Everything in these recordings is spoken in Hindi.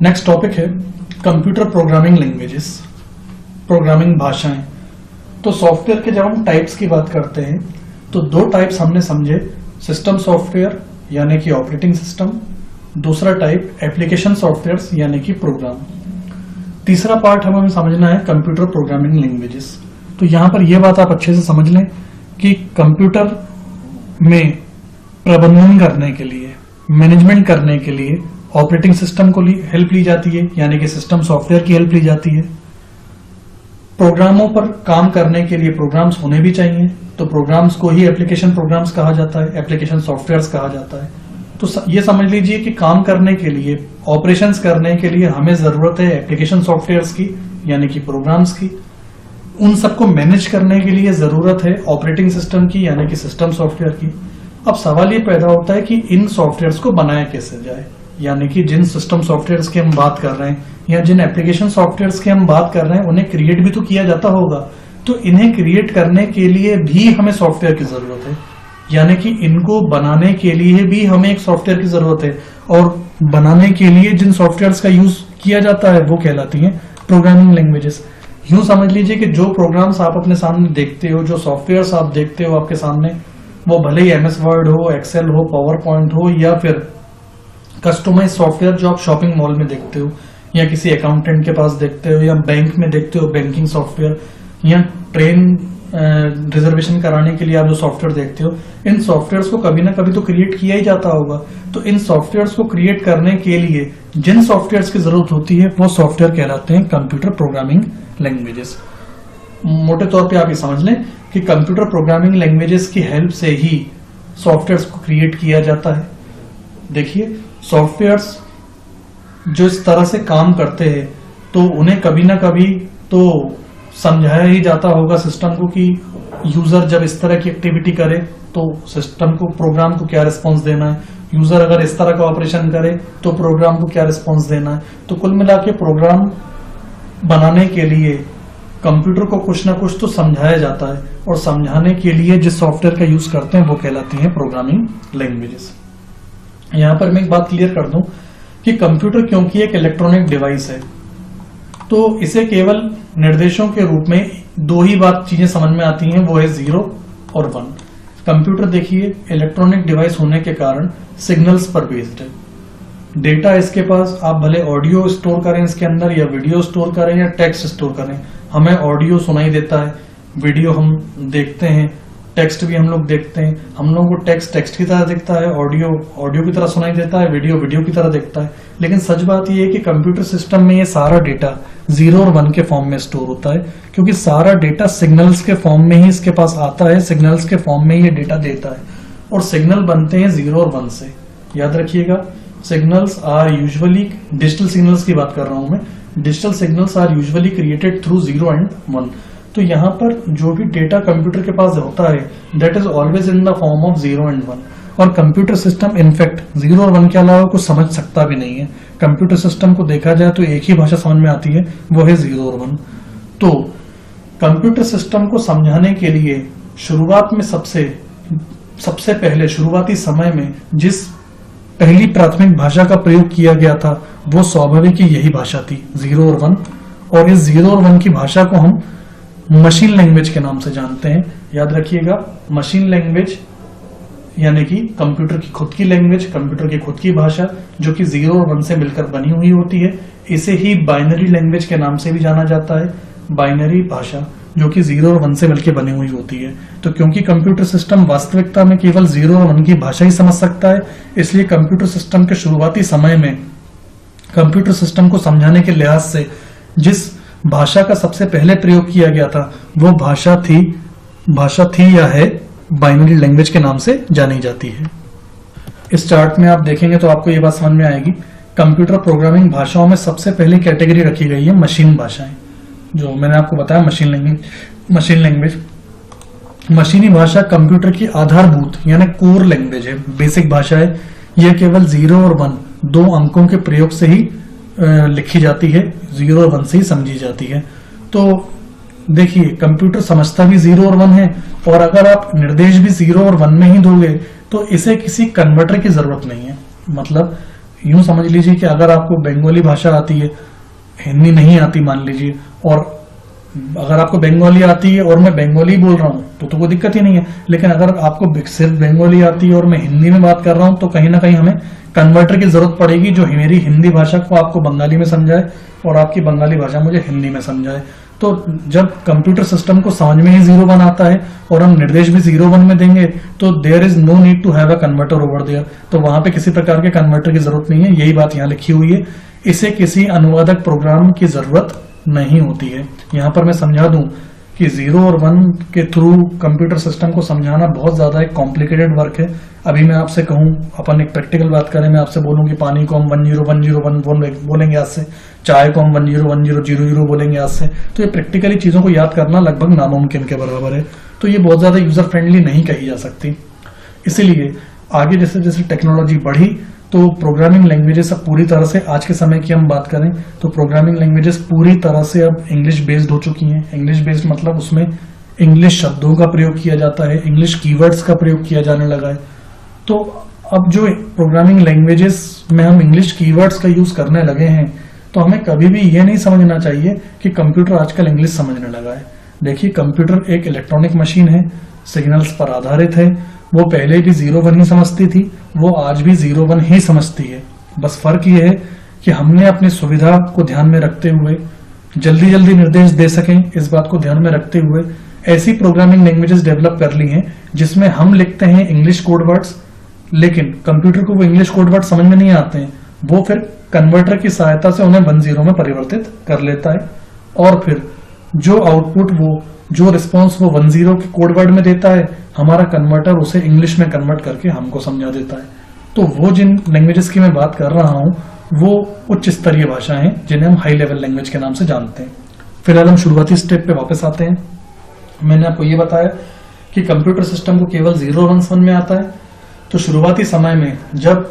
नेक्स्ट टॉपिक है कंप्यूटर प्रोग्रामिंग लैंग्वेजेस, प्रोग्रामिंग भाषाएं। तो सॉफ्टवेयर के जब हम टाइप्स की बात करते हैं तो दो टाइप्स हमने समझे, सिस्टम सॉफ्टवेयर यानी कि ऑपरेटिंग सिस्टम, दूसरा टाइप एप्लीकेशन सॉफ्टवेयर यानी कि प्रोग्राम। तीसरा पार्ट हमें समझना है कंप्यूटर प्रोग्रामिंग लैंग्वेजेस। तो यहां पर यह बात आप अच्छे से समझ लें कि कंप्यूटर में प्रबंधन करने के लिए, मैनेजमेंट करने के लिए ऑपरेटिंग सिस्टम को हेल्प ली जाती है, यानी कि सिस्टम सॉफ्टवेयर की हेल्प ली जाती है। प्रोग्रामों पर काम करने के लिए प्रोग्राम्स होने भी चाहिए, तो प्रोग्राम्स को ही एप्लीकेशन प्रोग्राम्स कहा जाता है, एप्लीकेशन सॉफ्टवेयर्स कहा जाता है। तो ये समझ लीजिए कि काम करने के लिए, ऑपरेशंस करने के लिए हमें जरूरत है एप्लीकेशन सॉफ्टवेयर्स की यानी कि प्रोग्राम्स की। उन सबको मैनेज करने के लिए जरूरत है ऑपरेटिंग सिस्टम की यानी कि सिस्टम सॉफ्टवेयर की। अब सवाल ये पैदा होता है कि इन सॉफ्टवेयर्स को बनाया कैसे जाए, यानी कि जिन सिस्टम सॉफ्टवेयर्स की हम बात कर रहे हैं या जिन एप्लीकेशन सॉफ्टवेयर्स की हम बात कर रहे हैं उन्हें क्रिएट भी तो किया जाता होगा। तो इन्हें क्रिएट करने के लिए भी हमें सॉफ्टवेयर की जरूरत है, यानी कि इनको बनाने के लिए भी हमें एक सॉफ्टवेयर की जरूरत है। और बनाने के लिए जिन सॉफ्टवेयर्स का यूज किया जाता है वो कहलाती हैं प्रोग्रामिंग लैंग्वेजेस। यूं समझ लीजिए कि जो प्रोग्राम्स आप अपने सामने देखते हो, जो सॉफ्टवेयर्स आप देखते हो आपके सामने, वो भले ही MS वर्ड हो, एक्सेल हो, पावर पॉइंट हो या फिर कस्टमाइज सॉफ्टवेयर जो आप शॉपिंग मॉल में देखते हो या किसी अकाउंटेंट के पास देखते हो या बैंक में देखते हो, बैंकिंग सॉफ्टवेयर, या ट्रेन रिजर्वेशन कराने के लिए आप जो सॉफ्टवेयर देखते हो, इन सॉफ्टवेयर्स को कभी ना कभी तो क्रिएट किया ही जाता होगा। तो इन सॉफ्टवेयर्स को क्रिएट करने के लिए जिन सॉफ्टवेयर्स की जरूरत होती है वो सॉफ्टवेयर कहलाते हैं कंप्यूटर प्रोग्रामिंग लैंग्वेजेस। मोटे तौर पे आप ये समझ लें कि कंप्यूटर प्रोग्रामिंग लैंग्वेजेस की हेल्प से ही सॉफ्टवेयर्स को क्रिएट किया जाता है। देखिए, सॉफ्टवेयर्स जो इस तरह से काम करते हैं तो उन्हें कभी ना कभी तो समझाया ही जाता होगा सिस्टम को कि यूजर जब इस तरह की एक्टिविटी करे तो सिस्टम को, प्रोग्राम को क्या रिस्पॉन्स देना है, यूजर अगर इस तरह का ऑपरेशन करे तो प्रोग्राम को क्या रिस्पॉन्स देना है। तो कुल मिला के प्रोग्राम बनाने के लिए कंप्यूटर को कुछ ना कुछ तो समझाया जाता है, और समझाने के लिए जिस सॉफ्टवेयर का यूज करते हैं वो कहलाती हैं प्रोग्रामिंग लैंग्वेजेस। यहां पर मैं एक बात क्लियर कर दूं कि कंप्यूटर क्योंकि एक इलेक्ट्रॉनिक डिवाइस है तो इसे केवल निर्देशों के रूप में दो ही बात चीजें समझ में आती हैं, वो है 0 और 1। कंप्यूटर देखिए इलेक्ट्रॉनिक डिवाइस होने के कारण सिग्नल्स पर बेस्ड है। डेटा इसके पास, आप भले ऑडियो स्टोर करें इसके अंदर या वीडियो स्टोर करें या टेक्स्ट स्टोर करें, हमें ऑडियो सुनाई देता है, वीडियो हम देखते हैं, टेक्स्ट भी हम लोग देखते हैं। हम लोग को टेक्स्ट की तरह दिखता है, ऑडियो की तरह सुनाई देता है, वीडियो की तरह दिखता है। लेकिन सच बात यह है कि कंप्यूटर सिस्टम में ये सारा डेटा 0 और 1 के फॉर्म में स्टोर होता है, क्योंकि सारा डेटा सिग्नल्स के फॉर्म में ही इसके पास आता है, सिग्नल्स के फॉर्म में ही ये डेटा देता है। और सिग्नल बनते हैं 0 और 1 से। याद रखिएगा, signals are usually, digital signals की बात कर रहा हूं मैं, digital signals are usually created through 0 and 1। तो यहाँ पर जो भी डेटा कंप्यूटर के पास होता है that is always in the form of 0 and 1। और कंप्यूटर सिस्टम इनफैक्ट 0 और 1 के अलावा कुछ समझ सकता भी नहीं है। कंप्यूटर सिस्टम को देखा जाए तो एक ही भाषा समझ में आती है, वो है 0 और 1। तो कंप्यूटर सिस्टम को समझाने के लिए शुरुआत में सबसे पहले शुरुआती समय में जिस पहली प्राथमिक भाषा का प्रयोग किया गया था वो स्वाभाविक ही यही भाषा थी, 0 और 1। और इस 0 और 1 की भाषा को हम मशीन लैंग्वेज के नाम से जानते हैं। याद रखिएगा, मशीन लैंग्वेज यानी कि कंप्यूटर की खुद की लैंग्वेज, कंप्यूटर की खुद की भाषा जो कि 0 और 1 से मिलकर बनी हुई होती है। इसे ही बाइनरी लैंग्वेज के नाम से भी जाना जाता है, बाइनरी भाषा जो कि 0 और 1 से मिलकर बनी हुई होती है। तो क्योंकि कंप्यूटर सिस्टम वास्तविकता में केवल 0 और 1 की भाषा ही समझ सकता है, इसलिए कंप्यूटर सिस्टम के शुरुआती समय में कंप्यूटर सिस्टम को समझाने के लिहाज से जिस भाषा का सबसे पहले प्रयोग किया गया था वो भाषा थी या है बाइनरी लैंग्वेज के नाम से जानी जाती है। इस चार्ट में आप देखेंगे तो आपको ये बात समझ में आएगी, कंप्यूटर प्रोग्रामिंग भाषाओं में सबसे पहले कैटेगरी रखी गई है मशीन भाषाएं, जो मैंने आपको बताया मशीन लैंग्वेज। मशीनी भाषा कंप्यूटर की आधारभूत यानी कोर लैंग्वेज है, बेसिक भाषा है। यह केवल 0 और 1 दो अंकों के प्रयोग से ही लिखी जाती है, 0 और 1 से ही समझी जाती है। तो देखिए, कंप्यूटर समझता भी 0 और 1 है, और अगर आप निर्देश भी 0 और 1 में ही दोगे तो इसे किसी कन्वर्टर की जरूरत नहीं है। मतलब यूं समझ लीजिए कि अगर आपको बंगाली भाषा आती है, हिंदी नहीं आती मान लीजिए, और अगर आपको बंगाली आती है और मैं बंगाली बोल रहा हूं तो कोई दिक्कत ही नहीं है। लेकिन अगर आपको सिर्फ बंगाली आती है और मैं हिंदी में बात कर रहा हूं तो कहीं ना कहीं हमें कन्वर्टर की जरूरत पड़ेगी जो मेरी हिंदी भाषा को आपको बंगाली में समझाए और आपकी बंगाली भाषा मुझे हिंदी में समझाए। तो जब कंप्यूटर सिस्टम को समझ में ही 0-1 आता है और हम निर्देश भी 0-1 में देंगे तो there is no need to have a converter over there, तो वहां पे किसी प्रकार के कन्वर्टर की जरूरत नहीं है। यही बात यहाँ लिखी हुई है। इसे किसी अनुवादक प्रोग्राम की जरूरत नहीं होती है। यहाँ पर मैं समझा दूं कि 0 और 1 के थ्रू कंप्यूटर सिस्टम को समझाना बहुत ज्यादा एक कॉम्प्लिकेटेड वर्क है। अभी मैं आपसे कहूं, अपन एक प्रैक्टिकल बात करें, मैं आपसे बोलूं कि पानी को हम 101001 बोलेंगे आज से, चाय को हम 101000 बोलेंगे आज से, तो ये प्रैक्टिकली चीजों को याद करना लगभग नामुमकिन के बराबर है। तो ये बहुत ज्यादा यूजर फ्रेंडली नहीं कही जा सकती। इसीलिए आगे जैसे जैसे टेक्नोलॉजी बढ़ी तो प्रोग्रामिंग लैंग्वेजेस अब पूरी तरह से, आज के समय की हम बात करें तो प्रोग्रामिंग लैंग्वेजेस पूरी तरह से अब इंग्लिश बेस्ड हो चुकी हैं। इंग्लिश बेस्ड मतलब उसमें इंग्लिश शब्दों का प्रयोग किया जाता है, इंग्लिश कीवर्ड्स का प्रयोग किया जाने लगा है। तो अब जो प्रोग्रामिंग लैंग्वेजेस में हम इंग्लिश कीवर्ड्स का यूज करने लगे हैं तो हमें कभी भी ये नहीं समझना चाहिए कि कंप्यूटर आजकल इंग्लिश समझने लगा है। देखिए, कंप्यूटर एक इलेक्ट्रॉनिक मशीन है, सिग्नल्स पर आधारित है। वो पहले भी 0-1 ही समझती थी, वो आज भी 0-1 ही समझती है। बस फर्क ये है कि हमने अपनी सुविधा को ध्यान में रखते हुए जल्दी जल्दी निर्देश दे सकें, इस बात को ध्यान में रखते हुए ऐसी प्रोग्रामिंग लैंग्वेजेस डेवलप कर ली हैं जिसमें हम लिखते हैं इंग्लिश कोड वर्ड्स, लेकिन कंप्यूटर को वो इंग्लिश कोड वर्ड समझ में नहीं आते हैं। वो फिर कन्वर्टर की सहायता से उन्हें 1-0 में परिवर्तित कर लेता है और फिर जो आउटपुट, वो जो रिस्पॉन्स वो 1-0 के कोड वर्ड में देता है, हमारा कन्वर्टर उसे इंग्लिश में कन्वर्ट करके हमको समझा देता है। तो वो जिन लैंग्वेजेस की मैं बात कर रहा हूं वो उच्च स्तरीय भाषाएं हैं जिन्हें हम हाई लेवल लैंग्वेज के नाम से जानते हैं। फिलहाल हम शुरुआती स्टेप पे वापस आते हैं। मैंने आपको ये बताया कि कंप्यूटर सिस्टम को केवल 0-1 समझ में आता है। तो शुरुआती समय में जब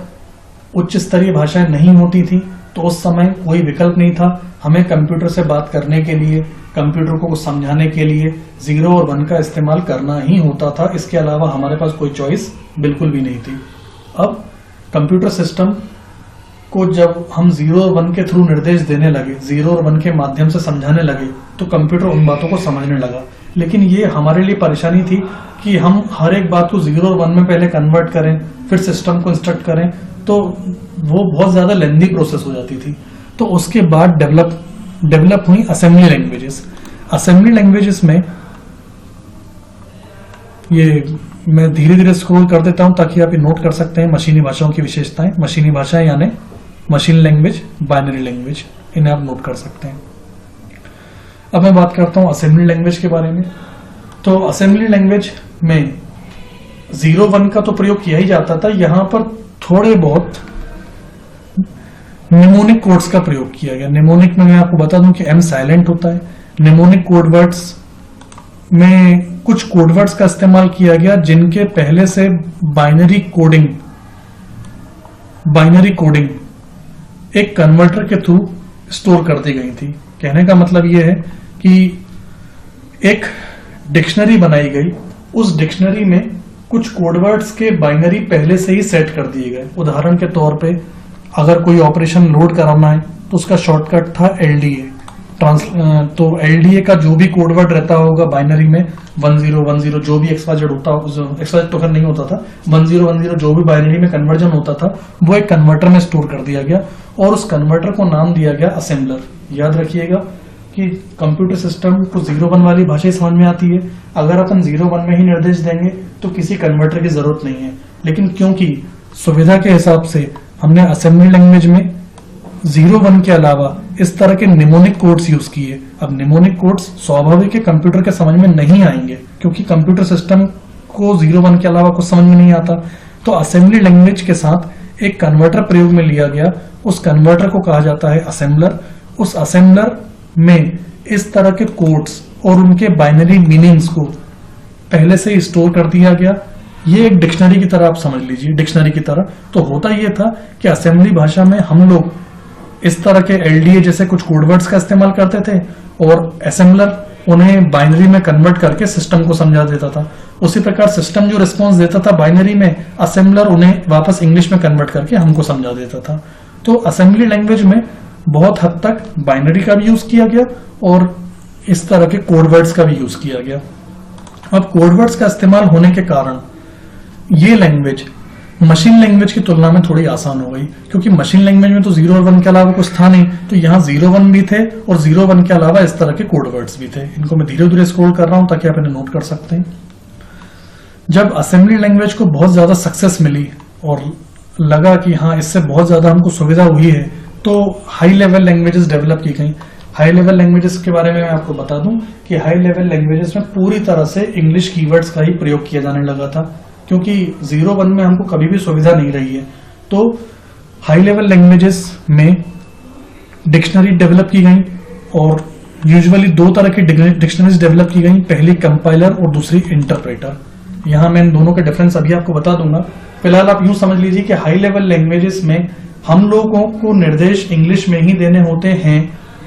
उच्च स्तरीय भाषाएं नहीं होती थी तो उस समय कोई विकल्प नहीं था, हमें कंप्यूटर से बात करने के लिए, कंप्यूटर को समझाने के लिए 0 और 1 का इस्तेमाल करना ही होता था। इसके अलावा हमारे पास कोई चॉइस बिल्कुल भी नहीं थी। अब कंप्यूटर सिस्टम को जब हम 0 और 1 के थ्रू निर्देश देने लगे, 0 और 1 के माध्यम से समझाने लगे, तो कंप्यूटर उन बातों को समझने लगा। लेकिन ये हमारे लिए परेशानी थी कि हम हर एक बात को 0 और 1 में पहले कन्वर्ट करें, फिर सिस्टम को इंस्ट्रक्ट करें, तो वो बहुत ज्यादा लेंदी प्रोसेस हो जाती थी। तो उसके बाद डेवलप हुई असेंबली लैंग्वेजेस। असेंबली लैंग्वेजेस में ये मैं धीरे धीरे स्क्रॉल कर देता हूं ताकि आप ये नोट कर सकते हैं मशीनी भाषाओं की विशेषताएं। मशीनी भाषाएं यानी मशीन लैंग्वेज, बाइनरी लैंग्वेज, इन्हें आप नोट कर सकते हैं। अब मैं बात करता हूं असेंबली लैंग्वेज के बारे में। तो असेंबली लैंग्वेज में 0-1 का तो प्रयोग किया ही जाता था, यहां पर थोड़े बहुत निमोनिक कोड्स का प्रयोग किया गया। निमोनिक में मैं आपको बता दूं कि M साइलेंट होता है। निमोनिक कोड वर्ड्स में कुछ कोड वर्ड्स का इस्तेमाल किया गया जिनके पहले से बाइनरी कोडिंग एक कन्वर्टर के थ्रू स्टोर कर दी गई थी। कहने का मतलब यह है कि एक डिक्शनरी बनाई गई, उस डिक्शनरी में कुछ कोडवर्ड्स के बाइनरी पहले से ही सेट कर दिए गए। उदाहरण के तौर पे अगर कोई ऑपरेशन लोड कराना है तो उसका शॉर्टकट था LDA। तो LDA का जो भी कोडवर्ड रहता होगा बाइनरी में 1010, जो भी XYZ होता, XYZ तो नहीं होता था, 1010 जो भी बाइनरी में कन्वर्जन होता था वो एक कन्वर्टर में स्टोर कर दिया गया और उस कन्वर्टर को नाम दिया गया असेंबलर। याद रखिएगा कि कंप्यूटर सिस्टम को 0-1 वाली भाषा ही समझ में आती है। अगर अपन 0-1 में ही निर्देश देंगे तो किसी कन्वर्टर की जरूरत नहीं है। लेकिन क्योंकि सुविधा के हिसाब से हमने असेंबली लैंग्वेज में 0-1 के अलावा इस तरह के निमोनिक कोड्स यूज किए। अब निमोनिक कोड्स स्वाभाविक है कंप्यूटर के समझ में नहीं आएंगे क्योंकि कंप्यूटर सिस्टम को 0-1 के अलावा कुछ समझ में नहीं आता। तो असेंबली लैंग्वेज के साथ एक कन्वर्टर प्रयोग में लिया गया, उस कन्वर्टर को कहा जाता है असेंबलर। उस असेंबलर में इस तरह के कोड्स और उनके बाइनरी मीनिंग्स को पहले से ही स्टोर कर दिया गया। ये एक डिक्शनरी की तरह आप समझ लीजिए, डिक्शनरी की तरह। तो होता यह था कि असेंबली भाषा में हम लोग इस तरह के LDA जैसे कुछ कोडवर्ड्स का इस्तेमाल करते थे और असेंबलर उन्हें बाइनरी में कन्वर्ट करके सिस्टम को समझा देता था। उसी प्रकार सिस्टम जो रिस्पॉन्स देता था बाइनरी में, असेंबलर उन्हें वापस इंग्लिश में कन्वर्ट करके हमको समझा देता था। तो असेंबली लैंग्वेज में बहुत हद तक बाइनरी का भी यूज किया गया और इस तरह के कोड वर्ड्स का भी यूज किया गया। अब कोड वर्ड्स का इस्तेमाल होने के कारण ये लैंग्वेज मशीन लैंग्वेज की तुलना में थोड़ी आसान हो गई, क्योंकि मशीन लैंग्वेज में तो 0 और 1 के अलावा कुछ था नहीं, तो यहाँ 0 1 भी थे और 0 1 के अलावा इस तरह के कोड वर्ड्स भी थे। इनको मैं धीरे धीरे स्क्रॉल कर रहा हूं ताकि आप इन्हें नोट कर सकते हैं। जब असेंबली लैंग्वेज को बहुत ज्यादा सक्सेस मिली और लगा कि हाँ इससे बहुत ज्यादा हमको सुविधा हुई है, तो हाई लेवल लैंग्वेजेस डेवलप की गई। हाई लेवल लैंग्वेजेस के बारे में मैं आपको बता दूं कि हाई लेवल लैंग्वेजेस में पूरी तरह से इंग्लिश कीवर्ड्स का ही प्रयोग किया जाने लगा था, क्योंकि 0 1 में हमको कभी भी सुविधा नहीं रही है। तो हाई लेवल लैंग्वेजेस में डिक्शनरी डेवलप की गई और यूजुअली 2 तरह की डिक्शनरीज डेवलप की गई, पहली कंपाइलर और दूसरी इंटरप्रेटर। यहां मैं इन दोनों का डिफरेंस अभी आपको बता दूंगा। फिलहाल आप यूं समझ लीजिए कि हाई लेवल लैंग्वेजेस में हम लोगों को निर्देश इंग्लिश में ही देने होते हैं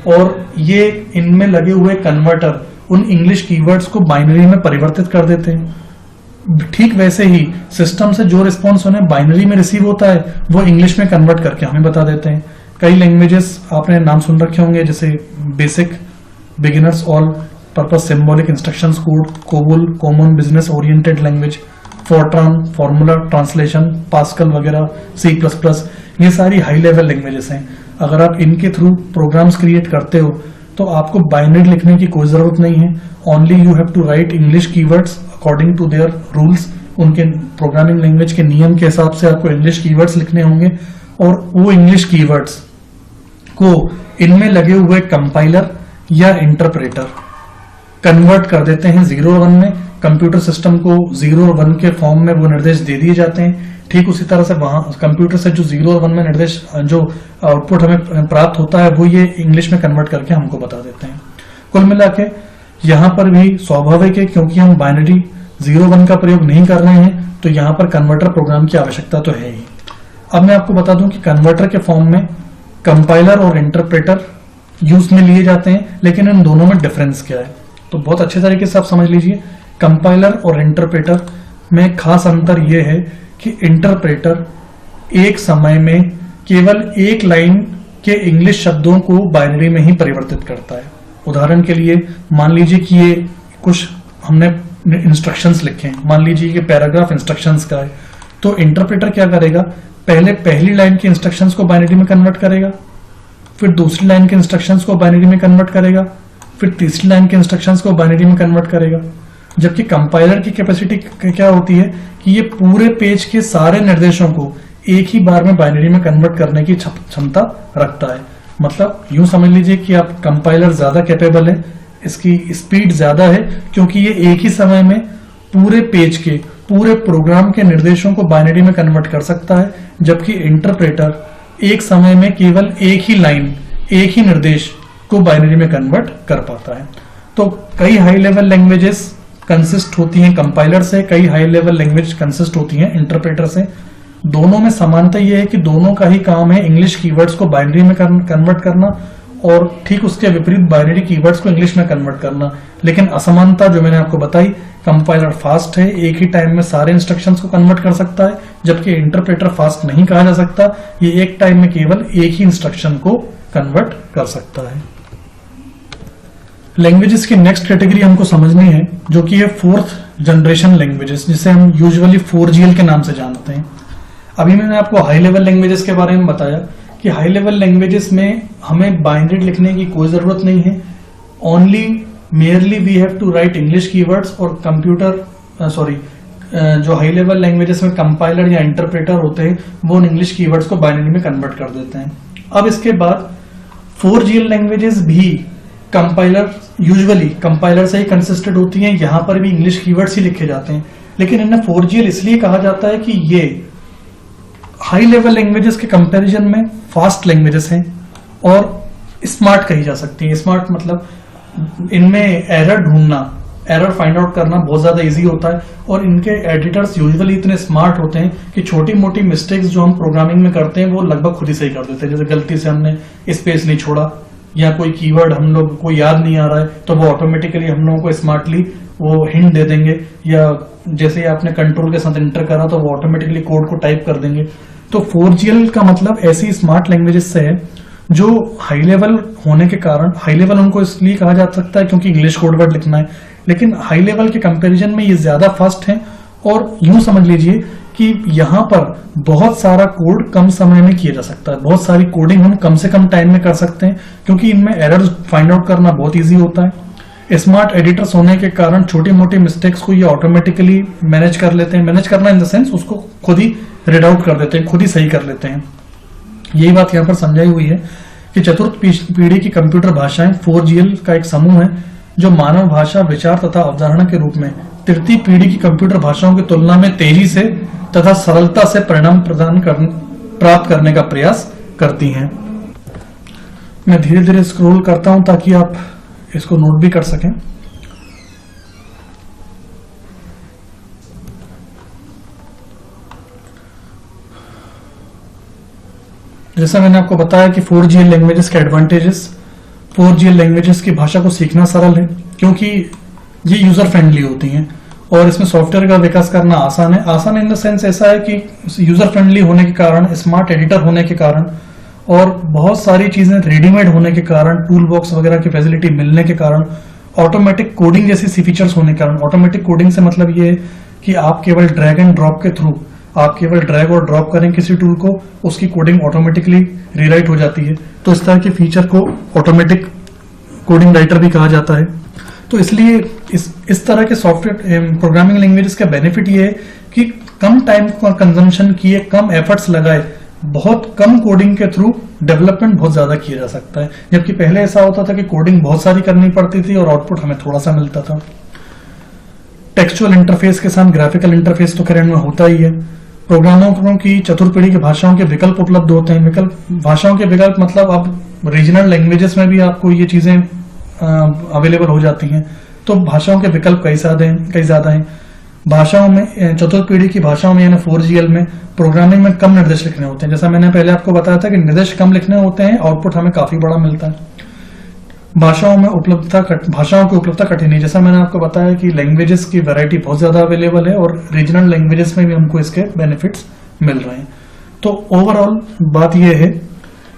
और ये इनमें लगे हुए कन्वर्टर उन इंग्लिश कीवर्ड्स को बाइनरी में परिवर्तित कर देते हैं। ठीक वैसे ही सिस्टम से जो रिस्पॉन्स उन्हें बाइनरी में रिसीव होता है वो इंग्लिश में कन्वर्ट करके हमें बता देते हैं। कई लैंग्वेजेस आपने नाम सुन रखे होंगे, जैसे basic, beginners, all purpose symbolic instructions code, COBOL, common business oriented language, Fortran, formula translation, pascal वगैरह, C++, ये सारी हाई लेवल लैंग्वेजेस हैं। अगर आप इनके थ्रू प्रोग्राम्स क्रिएट करते हो तो आपको बाइनरी लिखने की कोई जरूरत नहीं है। Only you have to write English keywords according to their rules. उनके प्रोग्रामिंग लैंग्वेज के नियम के हिसाब से आपको इंग्लिश कीवर्ड्स लिखने होंगे और वो इंग्लिश कीवर्ड्स को इनमें लगे हुए कंपाइलर या इंटरप्रेटर कन्वर्ट कर देते हैं 0 और 1 में। कंप्यूटर सिस्टम को 0 और 1 के फॉर्म में वो निर्देश दे दिए जाते हैं। ठीक उसी तरह से वहां कंप्यूटर से जो 0 और 1 में निर्देश, जो आउटपुट हमें प्राप्त होता है, वो ये इंग्लिश में कन्वर्ट करके हमको बता देते हैं। कुल मिला के यहाँ पर भी स्वाभाविक है, क्योंकि हम बाइनरी 0 1 का प्रयोग नहीं कर रहे हैं, तो यहाँ पर कन्वर्टर प्रोग्राम की आवश्यकता तो है ही। अब मैं आपको बता दूं कि कन्वर्टर के फॉर्म में कंपाइलर और इंटरप्रेटर यूज में लिए जाते हैं, लेकिन इन दोनों में डिफरेंस क्या है तो बहुत अच्छे तरीके से आप समझ लीजिए। कंपाइलर और इंटरप्रेटर में खास अंतर यह है कि इंटरप्रेटर एक समय में केवल एक लाइन के इंग्लिश शब्दों को बाइनरी में ही परिवर्तित करता है। उदाहरण के लिए मान लीजिए कि ये कुछ हमने इंस्ट्रक्शंस लिखे हैं, मान लीजिए कि पैराग्राफ इंस्ट्रक्शंस का है, तो इंटरप्रेटर क्या करेगा, पहले पहली लाइन के इंस्ट्रक्शंस को बाइनरी में कन्वर्ट करेगा, फिर दूसरी लाइन के इंस्ट्रक्शंस को बाइनरी में कन्वर्ट करेगा, फिर तीसरी लाइन के इंस्ट्रक्शंस को बाइनरी में कन्वर्ट करेगा। जबकि कंपाइलर की कैपेसिटी क्या होती है कि ये पूरे पेज के सारे निर्देशों को एक ही बार में बाइनरी में कन्वर्ट करने की क्षमता रखता है। मतलब यूं समझ लीजिए कि आप कंपाइलर ज्यादा कैपेबल है, इसकी स्पीड ज्यादा है, क्योंकि ये एक ही समय में पूरे पेज के पूरे प्रोग्राम के निर्देशों को बाइनरी में कन्वर्ट कर सकता है, जबकि इंटरप्रेटर एक समय में केवल एक ही लाइन, एक ही निर्देश को बाइनरी में कन्वर्ट कर पाता है। तो कई हाई लेवल लैंग्वेजेस कंसिस्ट होती हैं कंपाइलर से, कई हाई लेवल लैंग्वेज कंसिस्ट होती हैं इंटरप्रेटर से। दोनों में समानता यह है कि दोनों का ही काम है इंग्लिश कीवर्ड्स को बाइनरी में कन्वर्ट करना और ठीक उसके विपरीत बाइनरी कीवर्ड्स को इंग्लिश में कन्वर्ट करना। लेकिन असमानता जो मैंने आपको बताई, कंपाइलर फास्ट है, एक ही टाइम में सारे इंस्ट्रक्शंस को कन्वर्ट कर सकता है, जबकि इंटरप्रेटर फास्ट नहीं कहा जा सकता, ये एक टाइम में केवल एक ही इंस्ट्रक्शन को कन्वर्ट कर सकता है। लैंग्वेजेस की नेक्स्ट कैटेगरी हमको समझनी है, जो कि है 4th जनरेशन लैंग्वेजेस, जिसे हम यूजुअली 4GL के नाम से जानते हैं। अभी मैंने आपको हाई लेवल लैंग्वेजेस के बारे में बताया कि हाई लेवल लैंग्वेजेस में हमें बाइनरी लिखने की कोई जरूरत नहीं है। Only merely we have to write English keywords और जो हाई लेवल लैंग्वेजेस में कंपाइलर या इंटरप्रेटर होते हैं वो उन इंग्लिश कीवर्ड्स को बाइनरी में कन्वर्ट कर देते हैं। अब इसके बाद 4GL लैंग्वेजेस भी कंपाइलर यूजुअली कंपाइलर से ही कंसिस्टेड होती हैं, यहां पर भी इंग्लिश कीवर्ड्स ही लिखे जाते हैं, लेकिन इन्हें 4GL इसलिए कहा जाता है कि ये हाई लेवल लैंग्वेजेस के कंपैरिजन में फास्ट लैंग्वेजेस हैं और स्मार्ट कही जा सकती हैं। स्मार्ट मतलब इनमें एरर ढूंढना, एरर फाइंड आउट करना बहुत ज्यादा इजी होता है और इनके एडिटर्स यूजुअली इतने स्मार्ट होते हैं कि छोटी मोटी मिस्टेक्स जो हम प्रोग्रामिंग में करते हैं वो लगभग खुद ही सही कर देते हैं। जैसे गलती से हमने स्पेस नहीं छोड़ा या कोई कीवर्ड हम लोग को याद नहीं आ रहा है तो वो ऑटोमेटिकली हम लोगों को स्मार्टली वो हिंट दे देंगे, या जैसे ही आपने कंट्रोल के साथ एंटर करा तो वो ऑटोमेटिकली कोड को टाइप कर देंगे। तो 4GL का मतलब ऐसी स्मार्ट लैंग्वेजेस से है जो हाई लेवल होने के कारण, हाई लेवल उनको इसलिए कहा जा सकता है क्योंकि इंग्लिश कोड वर्ड लिखना है, लेकिन हाई लेवल के कंपैरिजन में ये ज्यादा फास्ट है। और यूं समझ लीजिए कि यहाँ पर बहुत सारा कोड कम समय में किया जा सकता है, बहुत सारी कोडिंग हम कम से कम टाइम में कर सकते हैं क्योंकि इनमें एरर्स फाइंड आउट करना बहुत इजी होता है। स्मार्ट एडिटर्स होने के कारण छोटी मोटी मिस्टेक्स को ये ऑटोमेटिकली मैनेज कर लेते हैं, मैनेज करना इन द सेंस उसको खुद ही रीड आउट कर देते हैं, खुद ही सही कर लेते हैं। यही बात यहाँ पर समझाई हुई है कि चतुर्थ पीढ़ी की कंप्यूटर भाषाएं 4GL का एक समूह है जो मानव भाषा, विचार तथा अवधारणा के रूप में तृतीय पीढ़ी की कंप्यूटर भाषाओं की तुलना में तेजी से तथा सरलता से परिणाम प्राप्त करने का प्रयास करती हैं। मैं धीरे धीरे स्क्रॉल करता हूं ताकि आप इसको नोट भी कर सकें। जैसा मैंने आपको बताया कि 4GL लैंग्वेजेस के एडवांटेजेस, 4GL लैंग्वेजेस की भाषा को सीखना सरल है क्योंकि ये यूजर फ्रेंडली होती हैं और इसमें सॉफ्टवेयर का विकास करना आसान है। आसान इन द सेंस ऐसा है कि यूजर फ्रेंडली होने के कारण, स्मार्ट एडिटर होने के कारण और बहुत सारी चीजें रेडीमेड होने के कारण, टूल बॉक्स वगैरह की फैसिलिटी मिलने के कारण, ऑटोमेटिक कोडिंग जैसी फीचर्स होने के कारण। ऑटोमेटिक कोडिंग से मतलब ये है कि आप केवल ड्रैग एंड ड्रॉप के थ्रू, आप केवल ड्रैग और ड्रॉप करें किसी टूल को, उसकी कोडिंग ऑटोमेटिकली रीराइट हो जाती है। तो इस तरह के फीचर को ऑटोमेटिक कोडिंग राइटर भी कहा जाता है। तो इसलिए इस तरह के सॉफ्टवेयर प्रोग्रामिंग लैंग्वेजेस का बेनिफिट ये है कि कम टाइम का कंजम्पशन किए, कम एफर्ट्स लगाए, बहुत कम कोडिंग के थ्रू डेवलपमेंट बहुत ज्यादा किया जा सकता है। जबकि पहले ऐसा होता था कि कोडिंग बहुत सारी करनी पड़ती थी और आउटपुट हमें थोड़ा सा मिलता था। टेक्सचुअल इंटरफेस के साथ ग्राफिकल इंटरफेस तो खैर इनमें होता ही है। प्रोग्रामरों की चतुर्थ पीढ़ी की भाषाओं के विकल्प उपलब्ध होते हैं। भाषाओं के विकल्प मतलब अब रीजनल लैंग्वेजेस में भी आपको ये चीजें अवेलेबल हो जाती हैं। तो भाषाओं के विकल्प कई ज्यादा हैं। भाषाओं में, चतुर्थ पीढ़ी की भाषाओं में यानी 4GL में प्रोग्रामिंग में कम निर्देश लिखने होते हैं। जैसा मैंने पहले आपको बताया था कि निर्देश कम लिखने होते हैं, आउटपुट हमें काफी बड़ा मिलता है। भाषाओं की उपलब्धता कठिन है। जैसा मैंने आपको बताया कि लैंग्वेजेस की वैरायटी बहुत ज्यादा अवेलेबल है और रीजनल लैंग्वेजेस में भी हमको इसके बेनिफिट्स मिल रहे हैं। तो ओवरऑल बात यह है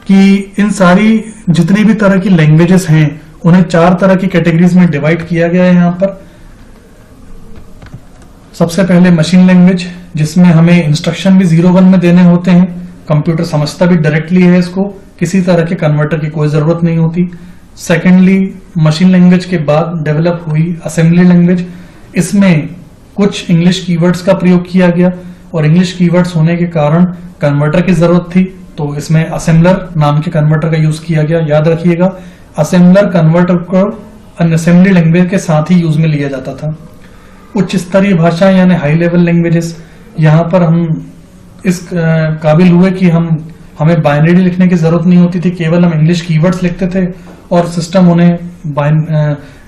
कि इन सारी जितनी भी तरह की लैंग्वेजेस हैं उन्हें 4 तरह की कैटेगरीज में डिवाइड किया गया है। यहाँ पर सबसे पहले मशीन लैंग्वेज, जिसमें हमें इंस्ट्रक्शन भी 0-1 में देने होते हैं, कंप्यूटर समझता भी डायरेक्टली है इसको, किसी तरह के कन्वर्टर की कोई जरूरत नहीं होती। सेकेंडली, मशीन लैंग्वेज के बाद डेवलप हुई असेंबली लैंग्वेज। इसमें कुछ इंग्लिश कीवर्ड्स का प्रयोग किया गया और इंग्लिश कीवर्ड्स होने के कारण कन्वर्टर की जरूरत थी, तो इसमें असेंबलर नाम के कन्वर्टर का यूज किया गया। याद रखिएगा, असेंबलर कन्वर्टर को असेंबली लैंग्वेज के साथ ही यूज में लिया जाता था। उच्च स्तरीय भाषा यानी हाई लेवल लैंग्वेजेस, यहाँ पर हम इस काबिल हुए कि हमें बाइनरी लिखने की जरूरत नहीं होती थी, केवल हम इंग्लिश कीवर्ड्स लिखते थे और सिस्टम उन्हें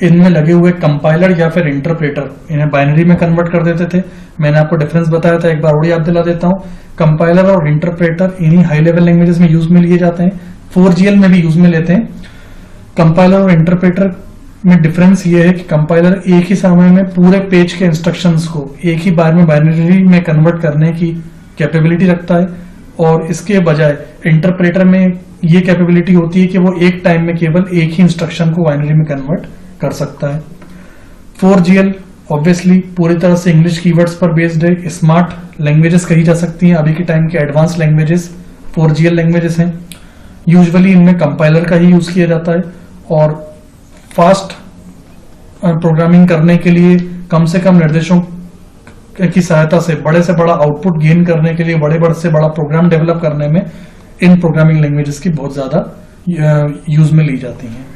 इनमें लगे हुए कंपाइलर या फिर इंटरप्रेटर इन्हें बाइनरी में कन्वर्ट कर देते थे। मैंने आपको डिफरेंस बताया था, एक बार और याद दिला देता हूँ। कंपाइलर और इंटरप्रेटर इन्हीं हाई लेवल लैंग्वेजेस में यूज में लिए जाते हैं, 4GL में भी यूज में लेते हैं। कंपाइलर और इंटरप्रेटर में डिफरेंस ये है कि कंपाइलर एक ही समय में पूरे पेज के इंस्ट्रक्शंस को एक ही बार में बाइनरी में कन्वर्ट करने की कैपेबिलिटी रखता है और इसके बजाय इंटरप्रेटर में ये कैपेबिलिटी होती है कि वो एक टाइम में केवल एक ही इंस्ट्रक्शन को बाइनरी में कन्वर्ट कर सकता है। 4GL ऑब्वियसली पूरी तरह से इंग्लिश कीवर्ड्स पर बेस्ड है। स्मार्ट लैंग्वेजेस कही जा सकती हैं, अभी के टाइम के एडवांस लैंग्वेजेस 4GL लैंग्वेजेस हैं। यूजुअली इनमें कंपाइलर का ही यूज किया जाता है और फास्ट प्रोग्रामिंग करने के लिए कम से कम निर्देशों की सहायता से बड़ा आउटपुट गेन करने के लिए, बड़े से बड़ा प्रोग्राम डेवलप करने में इन प्रोग्रामिंग लैंग्वेजेस की बहुत ज्यादा यूज में ली जाती हैं।